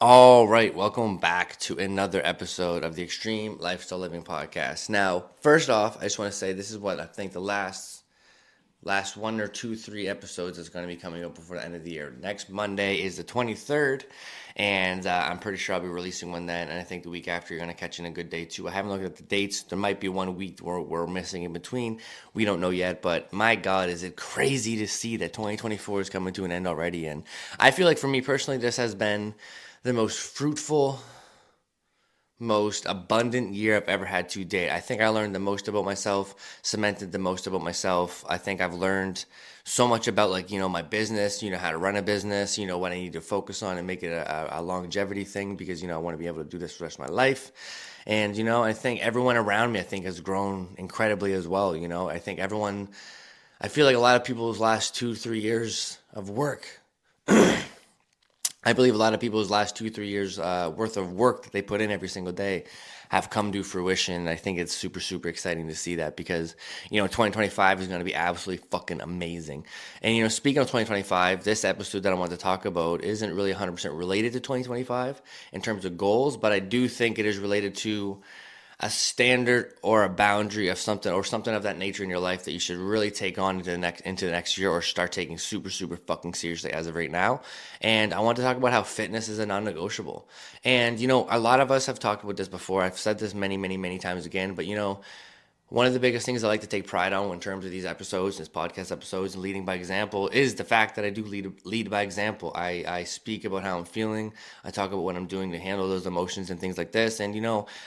All right, welcome back to another episode of the Extreme Lifestyle Living Podcast. Now, first off, I just want to say this is what I think the last one or two, three episodes is going to be coming up before the end of the year. Next Monday is the 23rd, and I'm pretty sure I'll be releasing one then. And I think the week after you're going to catch in a good day too. I haven't looked at the dates. There might be 1 week where we're missing in between. We don't know yet, but my God, is it crazy to see that 2024 is coming to an end already? And I feel like for me personally, this has been the most fruitful, most abundant year I've ever had to date. I think I learned the most about myself, cemented the most about myself. I think I've learned so much about my business, how to run a business, what I need to focus on and make it a longevity thing because, I want to be able to do this for the rest of my life. And, I think everyone around me, I think has grown incredibly as well. I feel like a lot of people's last 2-3 years of work, I believe a lot of people's last 2-3 years worth of work that they put in every single day have come to fruition. I think it's super, super exciting to see that because, 2025 is going to be absolutely fucking amazing. And, speaking of 2025, this episode that I want to talk about isn't really 100% related to 2025 in terms of goals, but I do think it is related to a standard or a boundary of something or something of that nature in your life that you should really take on into the next year or start taking super super fucking seriously as of right now. And I want to talk about how fitness is a non-negotiable. And a lot of us have talked about this before. I've said this many many many times again, but one of the biggest things I like to take pride on in terms of these episodes, these podcast episodes, and leading by example is the fact that I do lead by example. I speak about how I'm feeling. I talk about what I'm doing to handle those emotions and things like this. And,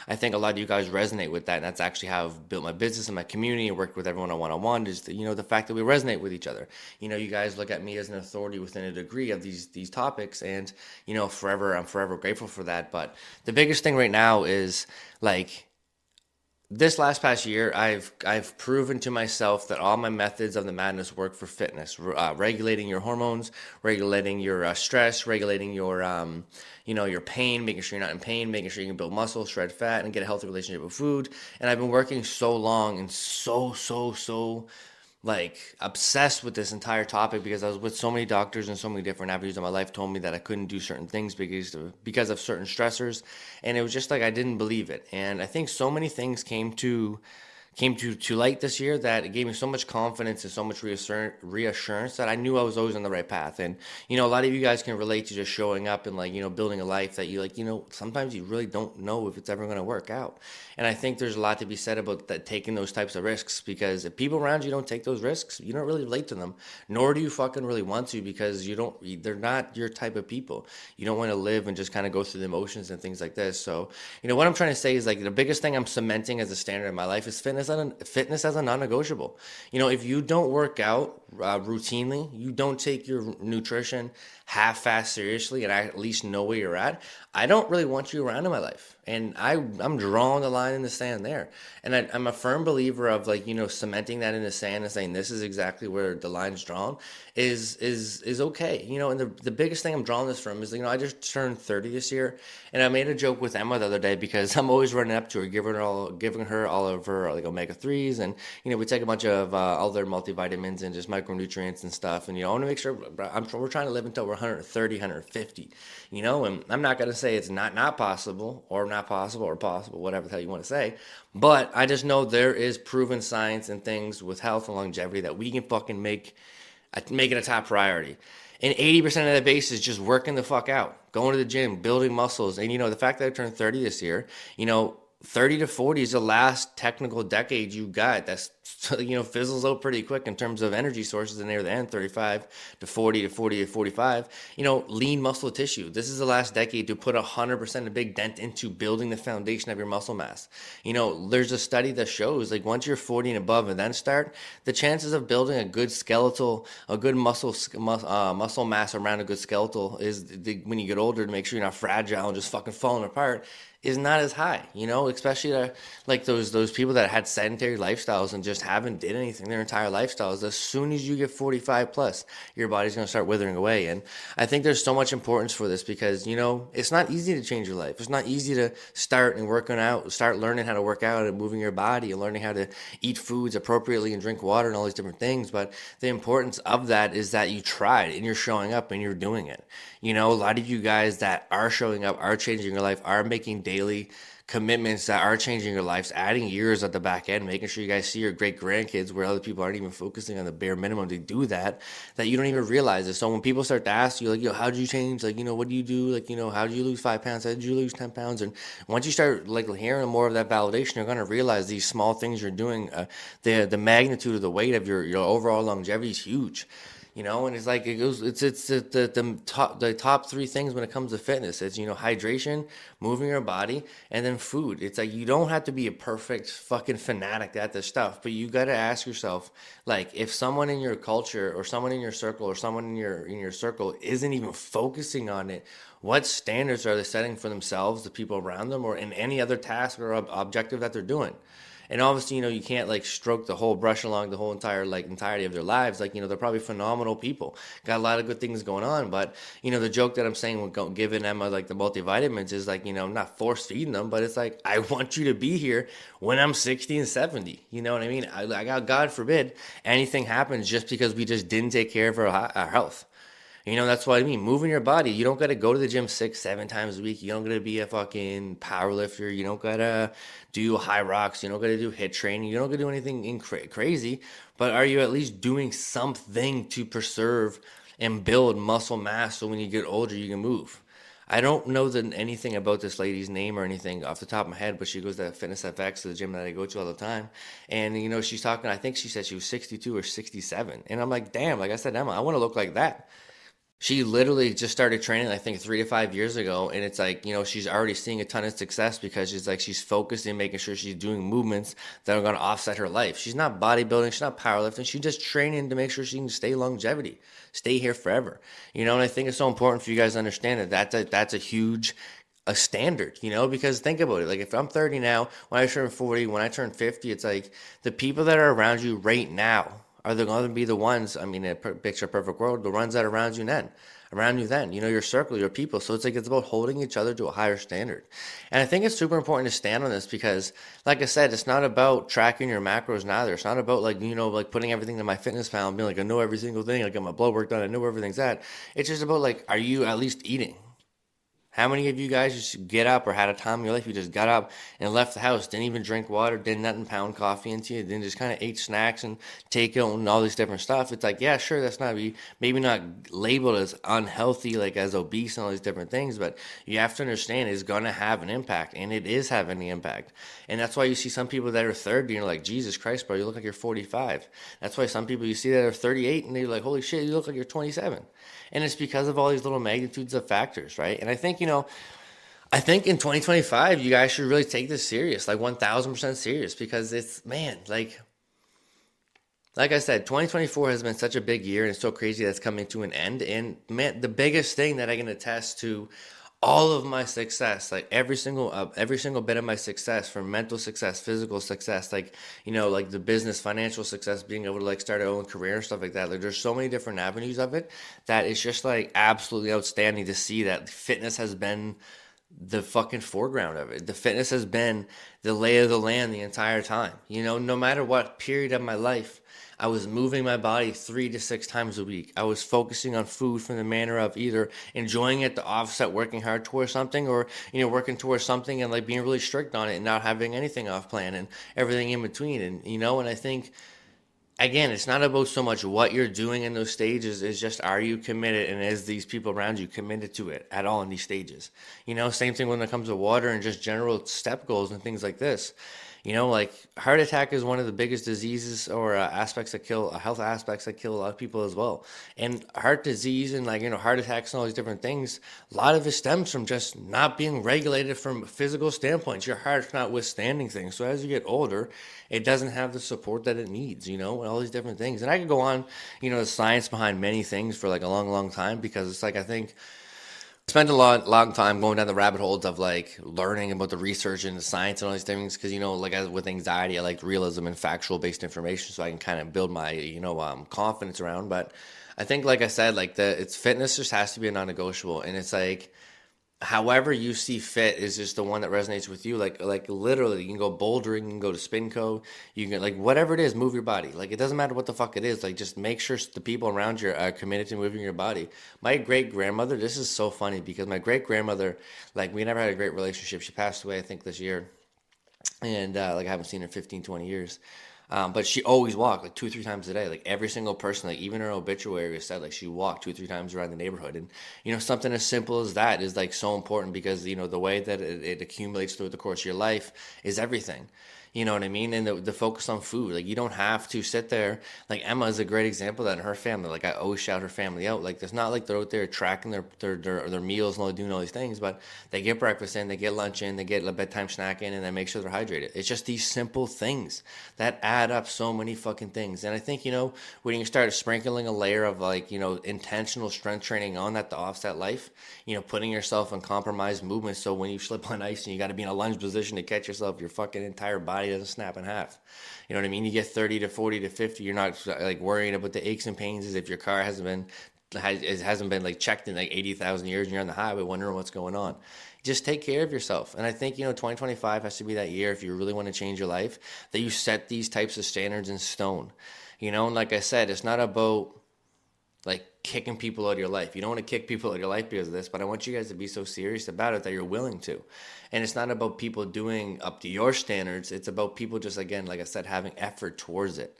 I think a lot of you guys resonate with that. And that's actually how I've built my business and my community and worked with everyone on one-on-one is, the fact that we resonate with each other. You guys look at me as an authority within a degree of these topics. And, I'm forever grateful for that. But the biggest thing right now is this last past year, I've proven to myself that all my methods of the madness work for fitness. Regulating your hormones, regulating your stress, regulating your pain, making sure you're not in pain, making sure you can build muscle, shred fat, and get a healthy relationship with food. And I've been working so long and so obsessed with this entire topic because I was with so many doctors and so many different avenues of my life told me that I couldn't do certain things because of certain stressors, and it was just like I didn't believe it. And I think so many things came to light this year that it gave me so much confidence and so much reassurance that I knew I was always on the right path. And a lot of you guys can relate to just showing up and building a life that you sometimes you really don't know if it's ever going to work out. And I think there's a lot to be said about that, taking those types of risks, because if people around you don't take those risks, you don't really relate to them, nor do you fucking really want to, because they're not your type of people. You don't want to live and just kind of go through the emotions and things like this. So what I'm trying to say is the biggest thing I'm cementing as a standard in my life is fitness as a non-negotiable. If you don't work out routinely, you don't take your nutrition half-fast seriously, and I at least know where you're at, I don't really want you around in my life. And I'm drawing the line in the sand there. And I'm a firm believer of cementing that in the sand and saying this is exactly where the line's drawn is okay. And the biggest thing I'm drawing this from is I just turned 30 this year, and I made a joke with Emma the other day because I'm always running up to her, giving her all of her omega-3s, and we take a bunch of other multivitamins and just micronutrients and stuff. And I want to make sure we're trying to live until we're 130, 150. And I'm not gonna say it's not possible or not possible or possible, whatever the hell you want to say. But I just know there is proven science and things with health and longevity that we can fucking make it a top priority. And 80% of that base is just working the fuck out, going to the gym, building muscles. And the fact that I turned 30 this year, 30 to 40 is the last technical decade you got that's fizzles out pretty quick in terms of energy sources, and near the end 35 to 40 to 40 to 45, lean muscle tissue. This is the last decade to put 100% a big dent into building the foundation of your muscle mass. There's a study that shows once you're 40 and above and then start, the chances of building a good muscle mass around a good skeletal when you get older, to make sure you're not fragile and just fucking falling apart, is not as high, especially those people that had sedentary lifestyles and just haven't did anything their entire lifestyles. As soon as you get 45 plus, your body's going to start withering away. And I think there's so much importance for this because, it's not easy to change your life. It's not easy to start learning how to work out and moving your body and learning how to eat foods appropriately and drink water and all these different things. But the importance of that is that you tried and you're showing up and you're doing it. You know, a lot of you guys that are showing up, are changing your life, are making daily commitments that are changing your lives, adding years at the back end, making sure you guys see your great grandkids where other people aren't even focusing on the bare minimum to do that, that you don't even realize it. So when people start to ask you, like, yo, how did you change? Like, what do you do? Like, how did you lose 5 pounds? How did you lose 10 pounds? And once you start like hearing more of that validation, you're going to realize these small things you're doing, the magnitude of the weight of your overall longevity is huge. And it's like it goes. It's the top three things when it comes to fitness. It's hydration, moving your body, and then food. It's like you don't have to be a perfect fucking fanatic at this stuff, but you got to ask yourself, like, if someone in your culture or someone in your circle or someone in your circle isn't even focusing on it, what standards are they setting for themselves, the people around them, or in any other task or objective that they're doing? And obviously, you can't like stroke the whole brush along the whole entirety of their lives. Like, they're probably phenomenal people, got a lot of good things going on. But, the joke that I'm saying with giving Emma like the multivitamins is like, I'm not force feeding them, but it's like, I want you to be here when I'm 60 and 70. You know what I mean? I got, God forbid anything happens just because we just didn't take care of our health. That's what I mean. Moving your body. You don't got to go to the gym 6, 7 times a week. You don't got to be a fucking power lifter. You don't got to do high rocks. You don't got to do hit training. You don't got to do anything crazy. But are you at least doing something to preserve and build muscle mass so when you get older, you can move? I don't know anything about this lady's name or anything off the top of my head, but she goes to Fitness FX, the gym that I go to all the time. And, she's talking, I think she said she was 62 or 67. And I'm like, damn, like I said, Emma, I want to look like that. She literally just started training, I think, 3 to 5 years ago, and it's like, she's already seeing a ton of success because she's focused in making sure she's doing movements that are going to offset her life. She's not bodybuilding, she's not powerlifting, she's just training to make sure she can stay longevity, stay here forever. And I think it's so important for you guys to understand that's a huge a standard, because think about it. Like if I'm 30 now, when I turn 40, when I turn 50, it's like the people that are around you right now are they going to be the ones, I mean, in a picture perfect world, the ones that are around you then, your circle, your people. So it's like, it's about holding each other to a higher standard. And I think it's super important to stand on this because, like I said, it's not about tracking your macros neither. It's not about like putting everything to my fitness pal and being like, I know every single thing. I got my blood work done. I know where everything's at. It's just about like, are you at least eating? How many of you guys just get up or had a time in your life you just got up and left the house, didn't even drink water, did nothing, pound coffee into you, then just kind of ate snacks and takeout and all this different stuff? It's like, yeah, sure, that's not maybe not labeled as unhealthy, like as obese and all these different things, but you have to understand it's going to have an impact, and it is having the impact. And that's why you see some people that are 30 and you're like, Jesus Christ, bro, you look like you're 45. That's why some people you see that are 38 and they're like, holy shit, you look like you're 27. And it's because of all these little magnitudes of factors, right? And I think, I think in 2025, you guys should really take this serious, like 1000% serious, because it's, man, like I said, 2024 has been such a big year, and it's so crazy that's coming to an end. And man, the biggest thing that I can attest to all of my success, like every single bit of my success, from mental success, physical success, like like the business, financial success, being able to like start our own career and stuff like that. Like there's so many different avenues of it that it's just like absolutely outstanding to see that fitness has been the fucking foreground of it. The fitness has been the lay of the land the entire time. No matter what period of my life, I was moving my body 3 to 6 times a week. I was focusing on food from the manner of either enjoying it to offset working hard towards something, or working towards something and like being really strict on it and not having anything off plan and everything in between. And and I think, again, it's not about so much what you're doing in those stages. It's just, are you committed, and is these people around you committed to it at all in these stages? Same thing when it comes to water and just general step goals and things like this. Like heart attack is one of the biggest diseases or health aspects that kill a lot of people as well. And heart disease and heart attacks and all these different things, a lot of it stems from just not being regulated from physical standpoints. Your heart's not withstanding things. So as you get older, it doesn't have the support that it needs, and all these different things. And I could go on, the science behind many things for like a long, long time, because it's like, I think, spent a long time going down the rabbit holes of like learning about the research and the science and all these things, because like with anxiety, I like realism and factual based information, so I can kind of build my confidence around. But I think, like I said, like it's fitness just has to be a non-negotiable. And it's like, however you see fit is just the one that resonates with you. Like literally, you can go bouldering, you can go to Spinco, you can like whatever it is, move your body. Like it doesn't matter what the fuck it is. Like just make sure the people around you are committed to moving your body. My great grandmother, this is so funny because my great grandmother, like we never had a great relationship. She passed away, I think, this year, and like I haven't seen her 15, 20 years. But she always walked like 2 or 3 times a day. Like every single person, like even her obituary said, like she walked 2 or 3 times around the neighborhood. And something as simple as that is like so important because the way that it accumulates throughout the course of your life is everything. You know what I mean? And the focus on food, like you don't have to sit there. Like Emma is a great example of that in her family. Like I always shout her family out. Like it's not like they're out there tracking their meals and all doing all these things, but they get breakfast in, they get lunch in, they get a bedtime snack in, and they make sure they're hydrated. It's just these simple things that add up so many fucking things. And I think when you start sprinkling a layer of like intentional strength training on that to offset life, putting yourself in compromised movements, so when you slip on ice and you got to be in a lunge position to catch yourself, your fucking entire body doesn't snap in half. You know what I mean? You get 30 to 40 to 50, you're not like worrying about the aches and pains as if your car hasn't been like checked in like 80,000 years and you're on the highway wondering what's going on. Just take care of yourself. And I think 2025 has to be that year, if you really want to change your life, that you set these types of standards in stone. And like I said, it's not about like kicking people out of your life. You don't want to kick people out of your life because of this, but I want you guys to be so serious about it that you're willing to. And it's not about people doing up to your standards. It's about people just, again, like I said, having effort towards it.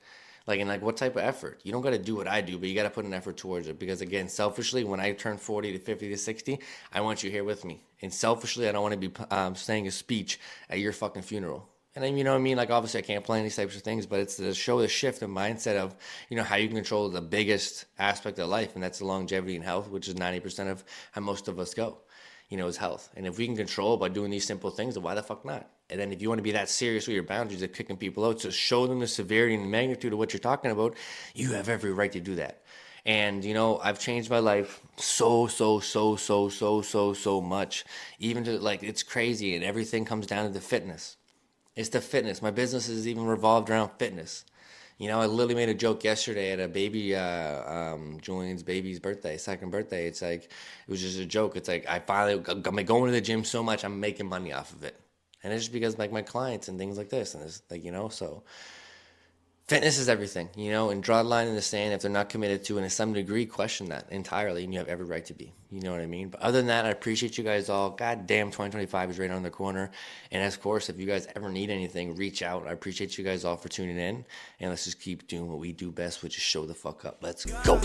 Like what type of effort? You don't got to do what I do, but you got to put an effort towards it. Because again, selfishly, when I turn 40 to 50 to 60, I want you here with me. And selfishly, I don't want to be saying a speech at your fucking funeral. And then, you know what I mean? Like, obviously, I can't plan these types of things, but it's to show the shift in mindset of, how you can control the biggest aspect of life, and that's the longevity and health, which is 90% of how most of us go, is health. And if we can control by doing these simple things, then why the fuck not? And then if you want to be that serious with your boundaries of kicking people out, to show them the severity and magnitude of what you're talking about, you have every right to do that. And, I've changed my life so much. Even to, like, it's crazy, and everything comes down to the fitness. It's the fitness. My business is even revolved around fitness. I literally made a joke yesterday at a baby, Julian's baby's birthday, second birthday. It's like, it was just a joke. It's like, I'm going to the gym so much, I'm making money off of it. And it's just because like my clients and things like this, and it's like, so fitness is everything, and draw the line in the sand. If they're not committed to, and to some degree, question that entirely, and you have every right to be. You know what I mean? But other than that, I appreciate you guys all. God damn, 2025 is right on the corner. And of course, if you guys ever need anything, reach out. I appreciate you guys all for tuning in. And let's just keep doing what we do best, which is show the fuck up. Let's go.